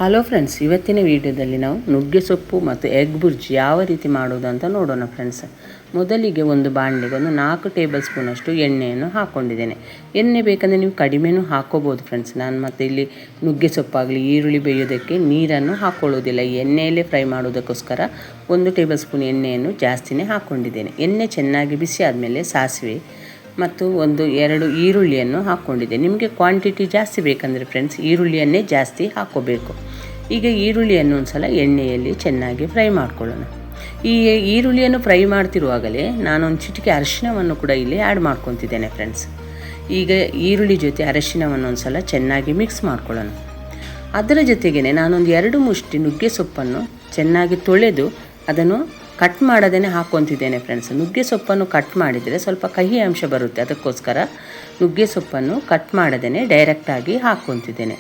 Hello friends, ಇವತ್ತಿನ ವಿಡಿಯೋದಲ್ಲಿ ನಾವು ನುಗ್ಗೆ ಸೊಪ್ಪು ಮತ್ತು ಎಗ್ ಬುರ್ಜಿ ಯಾವ ರೀತಿ ಮಾಡೋದು ಅಂತ ನೋಡೋಣ ಫ್ರೆಂಡ್ಸ್. ಮೊದಲಿಗೆ ಒಂದು ಬಾಣಲೆಗೆ ಒಂದು 4 ಟೇಬಲ್ ಸ್ಪೂನಷ್ಟು ಎಣ್ಣೆಯನ್ನು ಹಾಕ್ಕೊಂಡಿದ್ದೇನೆ. ಎಣ್ಣೆ ಬೇಕಂದರೆ ನೀವು ಕಡಿಮೆನೂ ಹಾಕ್ಕೋಬೋದು ಫ್ರೆಂಡ್ಸ್. ನಾನು ಮತ್ತು ಇಲ್ಲಿ ನುಗ್ಗೆ ಸೊಪ್ಪಾಗಲಿ ಈರುಳ್ಳಿ ಬೇಯೋದಕ್ಕೆ ನೀರನ್ನು ಹಾಕ್ಕೊಳ್ಳೋದಿಲ್ಲ. ಈ ಎಣ್ಣೆಯಲ್ಲೇ ಫ್ರೈ ಮಾಡೋದಕ್ಕೋಸ್ಕರ 1 ಟೇಬಲ್ ಸ್ಪೂನ್ ಎಣ್ಣೆಯನ್ನು ಜಾಸ್ತಿನೇ ಹಾಕ್ಕೊಂಡಿದ್ದೇನೆ. ಎಣ್ಣೆ ಚೆನ್ನಾಗಿ ಬಿಸಿ ಆದಮೇಲೆ ಸಾಸಿವೆ ಮತ್ತು 1-2 ಈರುಳ್ಳಿಯನ್ನು ಹಾಕ್ಕೊಂಡಿದ್ದೆ. ನಿಮಗೆ ಕ್ವಾಂಟಿಟಿ ಜಾಸ್ತಿ ಬೇಕಂದರೆ ಫ್ರೆಂಡ್ಸ್ ಈರುಳ್ಳಿಯನ್ನೇ ಜಾಸ್ತಿ ಹಾಕ್ಕೋಬೇಕು. ಈಗ ಈರುಳ್ಳಿಯನ್ನು ಒಂದು ಸಲ ಎಣ್ಣೆಯಲ್ಲಿ ಚೆನ್ನಾಗಿ ಫ್ರೈ ಮಾಡ್ಕೊಳ್ಳೋಣ. ಈ ಈರುಳ್ಳಿಯನ್ನು ಫ್ರೈ ಮಾಡ್ತಿರುವಾಗಲೇ ನಾನೊಂದು ಚಿಟಿಕೆ ಅರಿಶಿಣವನ್ನು ಕೂಡ ಇಲ್ಲಿ ಆ್ಯಡ್ ಮಾಡ್ಕೊತಿದ್ದೇನೆ ಫ್ರೆಂಡ್ಸ್. ಈಗ ಈರುಳ್ಳಿ ಜೊತೆ ಅರಿಶಿಣವನ್ನು ಒಂದು ಸಲ ಚೆನ್ನಾಗಿ ಮಿಕ್ಸ್ ಮಾಡ್ಕೊಳ್ಳೋಣ. ಅದರ ಜೊತೆಗೇ ನಾನೊಂದು 2 ಮುಷ್ಟಿ ನುಗ್ಗೆ ಸೊಪ್ಪನ್ನು ಚೆನ್ನಾಗಿ ತೊಳೆದು ಅದನ್ನು ಕಟ್ ಮಾಡದೇ ಹಾಕ್ಕೊತಿದ್ದೇನೆ ಫ್ರೆಂಡ್ಸ್. ನುಗ್ಗೆ ಸೊಪ್ಪನ್ನು ಕಟ್ ಮಾಡಿದರೆ ಸ್ವಲ್ಪ ಕಹಿ ಅಂಶ ಬರುತ್ತೆ, ಅದಕ್ಕೋಸ್ಕರ ನುಗ್ಗೆ ಸೊಪ್ಪನ್ನು ಕಟ್ ಮಾಡದೇ ಡೈರೆಕ್ಟಾಗಿ ಹಾಕ್ಕೊತಿದ್ದೇನೆ.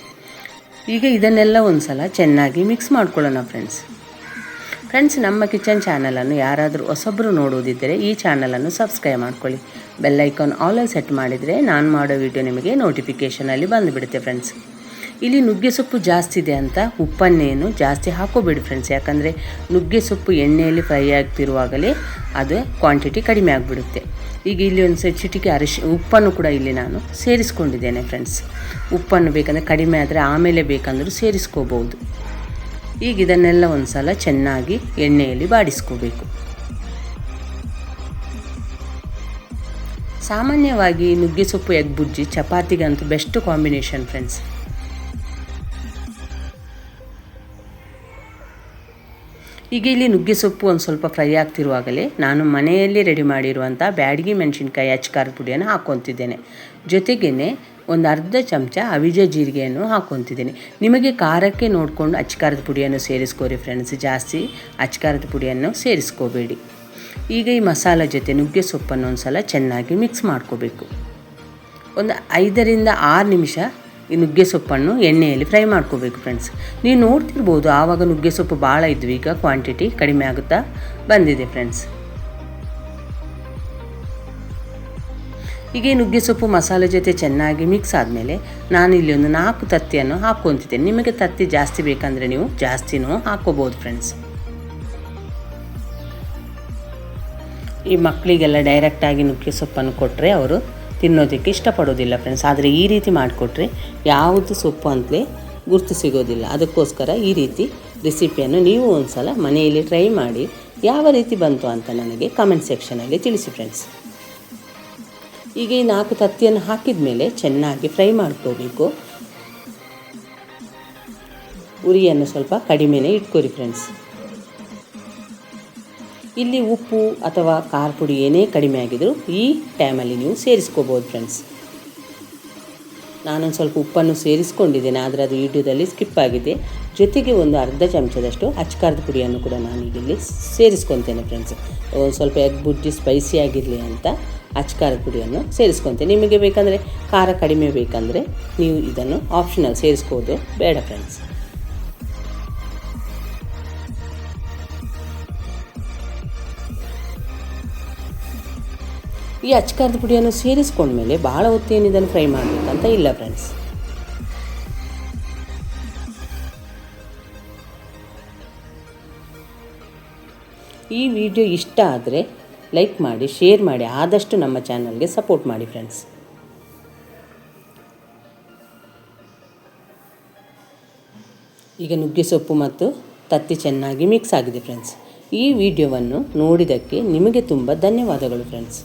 ಈಗ ಇದನ್ನೆಲ್ಲ ಒಂದು ಸಲ ಚೆನ್ನಾಗಿ ಮಿಕ್ಸ್ ಮಾಡ್ಕೊಳ್ಳೋಣ ಫ್ರೆಂಡ್ಸ್. ನಮ್ಮ ಕಿಚನ್ ಚಾನಲನ್ನು ಯಾರಾದರೂ ಹೊಸಬ್ರು ನೋಡೋದಿದ್ದರೆ ಈ ಚಾನಲನ್ನು ಸಬ್ಸ್ಕ್ರೈಬ್ ಮಾಡ್ಕೊಳ್ಳಿ. ಬೆಲ್ ಐಕಾನ್ ಆಲಲ್ಲಿ ಸೆಟ್ ಮಾಡಿದರೆ ನಾನು ಮಾಡೋ ವಿಡಿಯೋ ನಿಮಗೆ ನೋಟಿಫಿಕೇಷನಲ್ಲಿ ಬಂದುಬಿಡುತ್ತೆ ಫ್ರೆಂಡ್ಸ್. ಇಲ್ಲಿ ನುಗ್ಗೆ ಸೊಪ್ಪು ಜಾಸ್ತಿ ಇದೆ ಅಂತ ಉಪ್ಪನ್ನೇನು ಜಾಸ್ತಿ ಹಾಕೋಬೇಡಿ ಫ್ರೆಂಡ್ಸ್, ಯಾಕಂದರೆ ನುಗ್ಗೆ ಸೊಪ್ಪು ಎಣ್ಣೆಯಲ್ಲಿ ಫ್ರೈ ಆಗ್ತಿರುವಾಗಲೇ ಅದು ಕ್ವಾಂಟಿಟಿ ಕಡಿಮೆ ಆಗಿಬಿಡುತ್ತೆ. ಈಗ ಇಲ್ಲಿ ಒಂದು ಚಿಟಿಕೆ ಉಪ್ಪನ್ನು ಕೂಡ ಇಲ್ಲಿ ನಾನು ಸೇರಿಸ್ಕೊಂಡಿದ್ದೇನೆ ಫ್ರೆಂಡ್ಸ್. ಉಪ್ಪನ್ನು ಬೇಕಂದರೆ ಕಡಿಮೆ ಆದರೆ ಆಮೇಲೆ ಬೇಕಂದರೂ ಸೇರಿಸ್ಕೋಬೋದು. ಈಗ ಇದನ್ನೆಲ್ಲ ಒಂದು ಸಲ ಚೆನ್ನಾಗಿ ಎಣ್ಣೆಯಲ್ಲಿ ಬಾಡಿಸ್ಕೋಬೇಕು. ಸಾಮಾನ್ಯವಾಗಿ ನುಗ್ಗೆ ಸೊಪ್ಪು ಎಗ್ ಬುರ್ಜಿ ಚಪಾತಿಗಂತೂ ಬೆಸ್ಟ್ ಕಾಂಬಿನೇಷನ್ ಫ್ರೆಂಡ್ಸ್. ಈಗ ಇಲ್ಲಿ ನುಗ್ಗೆ ಸೊಪ್ಪು ಒಂದು ಸ್ವಲ್ಪ ಫ್ರೈ ಆಗ್ತಿರುವಾಗಲೇ ನಾನು ಮನೆಯಲ್ಲಿ ರೆಡಿ ಮಾಡಿರುವಂಥ ಬ್ಯಾಡಗಿ ಮೆಣಸಿನ್ಕಾಯಿ ಅಚ್ಕಾರದ ಪುಡಿಯನ್ನು ಹಾಕ್ಕೊತಿದ್ದೇನೆ. ಜೊತೆಗೇ ಒಂದು ಅರ್ಧ ಚಮಚ ಅವಿಜೆ ಜೀರಿಗೆಯನ್ನು ಹಾಕ್ಕೊತಿದ್ದೇನೆ. ನಿಮಗೆ ಖಾರಕ್ಕೆ ನೋಡಿಕೊಂಡು ಅಚ್ಕಾರದ ಪುಡಿಯನ್ನು ಸೇರಿಸ್ಕೋರಿ ಫ್ರೆಂಡ್ಸ್, ಜಾಸ್ತಿ ಅಚ್ಕಾರದ ಪುಡಿಯನ್ನು ಸೇರಿಸ್ಕೋಬೇಡಿ. ಈಗ ಈ ಮಸಾಲೆ ಜೊತೆ ನುಗ್ಗೆ ಸೊಪ್ಪನ್ನು ಒಂದು ಸಲ ಚೆನ್ನಾಗಿ ಮಿಕ್ಸ್ ಮಾಡ್ಕೋಬೇಕು. ಒಂದು 5-6 ನಿಮಿಷ ಈ ನುಗ್ಗೆ ಸೊಪ್ಪನ್ನು ಎಣ್ಣೆಯಲ್ಲಿ ಫ್ರೈ ಮಾಡ್ಕೋಬೇಕು ಫ್ರೆಂಡ್ಸ್. ನೀವು ನೋಡ್ತಿರ್ಬೋದು ಆವಾಗ ನುಗ್ಗೆ ಸೊಪ್ಪು ಭಾಳ ಇದ್ವು, ಈಗ ಕ್ವಾಂಟಿಟಿ ಕಡಿಮೆ ಆಗುತ್ತಾ ಬಂದಿದೆ ಫ್ರೆಂಡ್ಸ್. ಈಗ ಈ ನುಗ್ಗೆ ಸೊಪ್ಪು ಮಸಾಲೆ ಜೊತೆ ಚೆನ್ನಾಗಿ ಮಿಕ್ಸ್ ಆದಮೇಲೆ ನಾನು ಇಲ್ಲಿ ಒಂದು 4 ತತ್ತಿಯನ್ನು ಹಾಕ್ಕೊತಿದ್ದೇನೆ. ನಿಮಗೆ ತತ್ತಿ ಜಾಸ್ತಿ ಬೇಕಂದರೆ ನೀವು ಜಾಸ್ತಿನೂ ಹಾಕ್ಕೋಬೋದು ಫ್ರೆಂಡ್ಸ್. ಈ ಮಕ್ಕಳಿಗೆಲ್ಲ ಡೈರೆಕ್ಟಾಗಿ ನುಗ್ಗೆ ಸೊಪ್ಪನ್ನು ಕೊಟ್ಟರೆ ಅವರು ತಿನ್ನೋದಕ್ಕೆ ಇಷ್ಟಪಡೋದಿಲ್ಲ ಫ್ರೆಂಡ್ಸ್. ಆದರೆ ಈ ರೀತಿ ಮಾಡಿಕೊಟ್ರೆ ಯಾವುದು ಸೊಪ್ಪು ಅಂತಲೇ ಗುರ್ತು ಸಿಗೋದಿಲ್ಲ. ಅದಕ್ಕೋಸ್ಕರ ಈ ರೀತಿ ರೆಸಿಪಿಯನ್ನು ನೀವು ಒಂದು ಸಲ ಮನೆಯಲ್ಲಿ ಟ್ರೈ ಮಾಡಿ ಯಾವ ರೀತಿ ಬಂತು ಅಂತ ನನಗೆ ಕಮೆಂಟ್ ಸೆಕ್ಷನಲ್ಲಿ ತಿಳಿಸಿ ಫ್ರೆಂಡ್ಸ್. ಈಗ ಈ 4 ತತ್ತಿಯನ್ನು ಹಾಕಿದ ಮೇಲೆ ಚೆನ್ನಾಗಿ ಫ್ರೈ ಮಾಡ್ಕೋಬೇಕು. ಉರಿಯನ್ನು ಸ್ವಲ್ಪ ಕಡಿಮೆನೇ ಇಟ್ಕೊರಿ ಫ್ರೆಂಡ್ಸ್. ಇಲ್ಲಿ ಉಪ್ಪು ಅಥವಾ ಖಾರ ಪುಡಿ ಏನೇ ಕಡಿಮೆ ಆಗಿದ್ರು ಈ ಟೈಮಲ್ಲಿ ನೀವು ಸೇರಿಸ್ಕೋಬೋದು ಫ್ರೆಂಡ್ಸ್. ನಾನೊಂದು ಸ್ವಲ್ಪ ಉಪ್ಪನ್ನು ಸೇರಿಸ್ಕೊಂಡಿದ್ದೇನೆ, ಆದರೆ ಅದು ವಿಡಿಯೋದಲ್ಲಿ ಸ್ಕಿಪ್ ಆಗಿದೆ. ಜೊತೆಗೆ ಒಂದು ಅರ್ಧ ಚಮಚದಷ್ಟು ಅಚ್ಕಾರದ ಪುಡಿಯನ್ನು ಕೂಡ ನಾನೀಗಿಲ್ಲಿ ಸೇರಿಸ್ಕೊತೇನೆ ಫ್ರೆಂಡ್ಸ್. ಸ್ವಲ್ಪ ಎಗ್ ಬುರ್ಜಿ ಸ್ಪೈಸಿ ಆಗಿರಲಿ ಅಂತ ಅಚ್ಕಾರದ ಪುಡಿಯನ್ನು ಸೇರಿಸ್ಕೊತೇನೆ. ನಿಮಗೆ ಬೇಕಂದರೆ ಖಾರ ಕಡಿಮೆ ಬೇಕಂದರೆ ನೀವು ಇದನ್ನು ಆಪ್ಷನಲ್ ಸೇರಿಸ್ಕೋದು ಬೇಡ ಫ್ರೆಂಡ್ಸ್. ಈ ಅಚ್ಕಾರದ ಪುಡಿಯನ್ನು ಸೇರಿಸ್ಕೊಂಡ್ಮೇಲೆ ಭಾಳ ಹೊತ್ತೇನು ಇದನ್ನು ಫ್ರೈ ಮಾಡಬೇಕಂತ ಇಲ್ಲ ಫ್ರೆಂಡ್ಸ್. ಈ ವಿಡಿಯೋ ಇಷ್ಟ ಆದರೆ ಲೈಕ್ ಮಾಡಿ, ಶೇರ್ ಮಾಡಿ, ಆದಷ್ಟು ನಮ್ಮ ಚಾನಲ್ಗೆ ಸಪೋರ್ಟ್ ಮಾಡಿ ಫ್ರೆಂಡ್ಸ್. ಈಗ ನುಗ್ಗೆ ಸೊಪ್ಪು ಮತ್ತು ತತ್ತಿ ಚೆನ್ನಾಗಿ ಮಿಕ್ಸ್ ಆಗಿದೆ ಫ್ರೆಂಡ್ಸ್. ಈ ವಿಡಿಯೋವನ್ನು ನೋಡಿದ್ದಕ್ಕೆ ನಿಮಗೆ ತುಂಬ ಧನ್ಯವಾದಗಳು ಫ್ರೆಂಡ್ಸ್.